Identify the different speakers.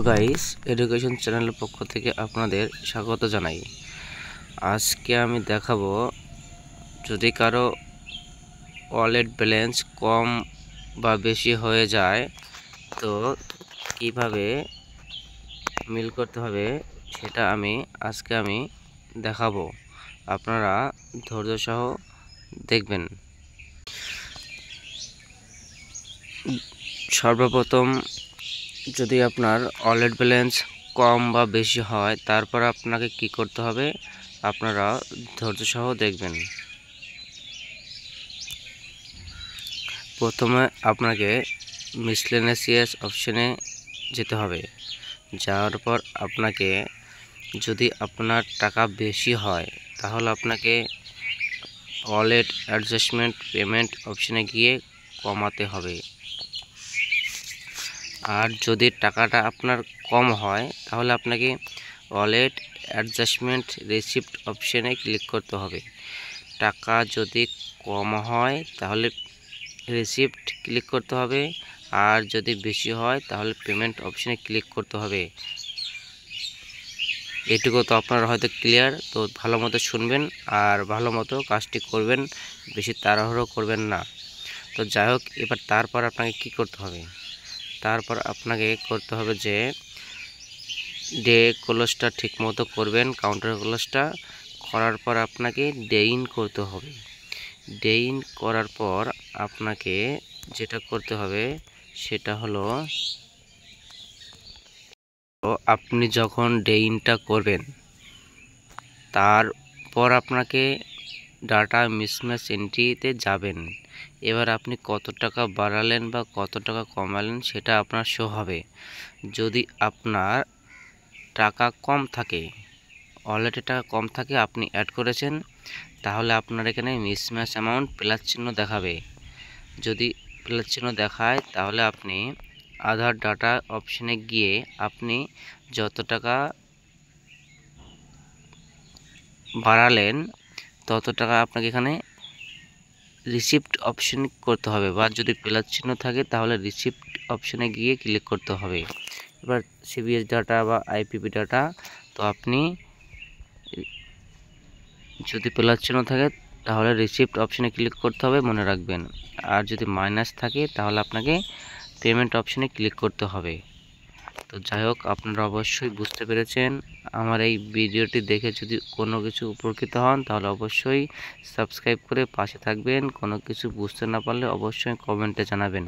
Speaker 1: Guys, education চ্যানেলের পক্ষ থেকে আপনাদের স্বাগত জানাই। আজকে আমি দেখাবো যদি কারো ওয়ালেট ব্যালেন্স কম বা বেশি হয়ে যায় তো কিভাবে মিল করতে হবে সেটা আজকে আমি দেখাবো। আপনারা ধৈর্য সহ দেখবেন। সর্বপ্রথম যদি আপনার ওয়ালেট ব্যালেন্স কম বা বেশি হয় তারপর আপনাকে কি করতে হবে আপনারা ধৈর্য সহ দেখবেন। প্রথমে আপনাকে মিসলেনিয়াস অপশনে যেতে হবে। যাওয়ার পর আপনাকে যদি আপনার টাকা বেশি হয় তাহলে আপনাকে ওয়ালেট অ্যাডজাস্টমেন্ট পেমেন্ট অপশনে গিয়ে কমাতে হবে। আর যদি টাকাটা আপনার কম হয় তাহলে আপনাকে ওয়ালেট অ্যাডজাস্টমেন্ট রিসিপ্ট অপশনে ক্লিক করতে হবে। টাকা যদি কম হয় তাহলে রিসিপ্ট ক্লিক করতে হবে, আর যদি বেশি হয় তাহলে পেমেন্ট অপশনে ক্লিক করতে হবে। এটুকু তো আপনারা হয়তো ক্লিয়ার। তো ভালো মতো শুনবেন আর ভালো মতো কাজটি করবেন, বেশি তাড়াহুড়ো করবেন না। তো যাই হোক, এবার তারপর আপনাকে কি করতে হবে, তারপর আপনাকে করতে হবে যে ডে ক্লোজটা ঠিক মতো করবেন। কাউন্টার ক্লোজটা করার পর আপনাকে ডে ইন করতে হবে। ডে ইন করার পর আপনাকে যেটা করতে হবে সেটা হলো, আপনি যখন ডে ইনটা করবেন তারপর আপনাকে ডাটা মিসম্যাচ এন্ট্রিতে যাবেন। এবার আপনি কত টাকা বাড়ালেন বা কত টাকা কমালেন সেটা আপনার শো হবে। যদি আপনার টাকা কম থাকে, ওয়ালেটে টাকা কম থাকে, আপনি অ্যাড করেছেন, তাহলে আপনার এখানে মিসম্যাচ অ্যামাউন্ট প্লাস চিহ্ন দেখাবে। যদি প্লাস চিহ্ন দেখায় তাহলে আপনি আধার ডাটা অপশনে গিয়ে আপনি যত টাকা বাড়ালেন তত টাকা আপনাকে এখানে রিসিপ্ট অপশন করতে হবে, বা যদি প্লাস চিহ্ন থাকে তাহলে রিসিপ্ট অপশনে গিয়ে ক্লিক করতে হবে। এবার সিবিএস ডাটা বা আইপিপি ডাটা, তো আপনি যদি প্লাস চিহ্ন থাকে তাহলে রিসিপ্ট অপশনে ক্লিক করতে হবে, মনে রাখবেন। আর যদি মাইনাস থাকে তাহলে আপনাকে পেমেন্ট অপশনে ক্লিক করতে হবে। তো যাই হোক, আপনারা অবশ্যই বুঝতে পেরেছেন। আমার এই ভিডিওটি দেখে যদি কোনো কিছু উপকৃত হন তাহলে অবশ্যই সাবস্ক্রাইব করে পাশে থাকবেন। কোনো কিছু বুঝতে না পারলে অবশ্যই কমেন্টে জানাবেন।